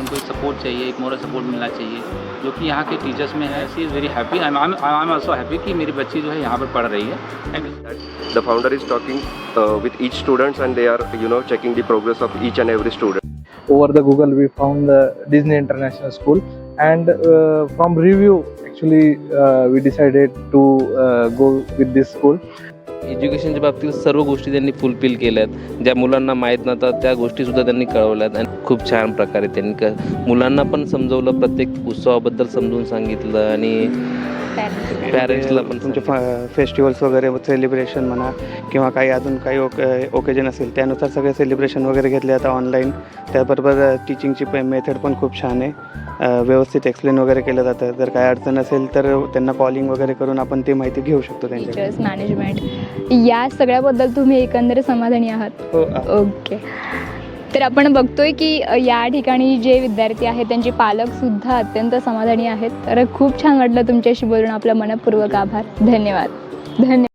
उनको एक सपोर्ट चाहिए, एक मोरल सपोर्ट मिलना चाहिए, जो कि यहाँ के टीचर्स में है। She is very happy, I am also happy कि मेरी बच्ची जो है यहाँ पर पढ़ रही है। Thank you. The founder is talking with each students, and they are checking the progress of each and every student. Over the Google we found the Disney International School, and from review actually we decided to go with this school. एज्युकेशनच्या बाबतीत सर्व गोष्टी त्यांनी fulfil केल्यात. ज्या मुलांना माहीत नव्हत्या त्या गोष्टीसुद्धा त्यांनी कळवल्यात आणि खूप छान प्रकारे त्यांनी मुलांना पण समजवलं, प्रत्येक उत्सवाबद्दल समजून सांगितलं आणि पॅरेंट्सला पण तुमचे फेस्टिवल्स वगैरे सेलिब्रेशन म्हणा किंवा काही अजून काही ओकेजन असेल त्यानुसार सगळे सेलिब्रेशन वगैरे घेतले आता ऑनलाईन. त्याबरोबर टीचिंगची मेथड पण खूप छान आहे. व्यवस्थित एक्सप्लेन वगैरे केलं जातं. जर काय अडचण असेल तर त्यांना कॉलिंग वगैरे करून आपण ती माहिती घेऊ शकतो त्यांच्या. टीचर्स, मॅनेजमेंट या सगळ्याबद्दल तुम्ही एकंदरीत समाधानी आहात? हो. ओके. तर आपण बघतोय की या ठिकाणी जे विद्यार्थी आहेत त्यांचे पालकसुद्धा अत्यंत समाधानी आहेत. तर खूप छान वाटलं तुमच्याशी बोलून. आपला मनपूर्वक आभार. धन्यवाद.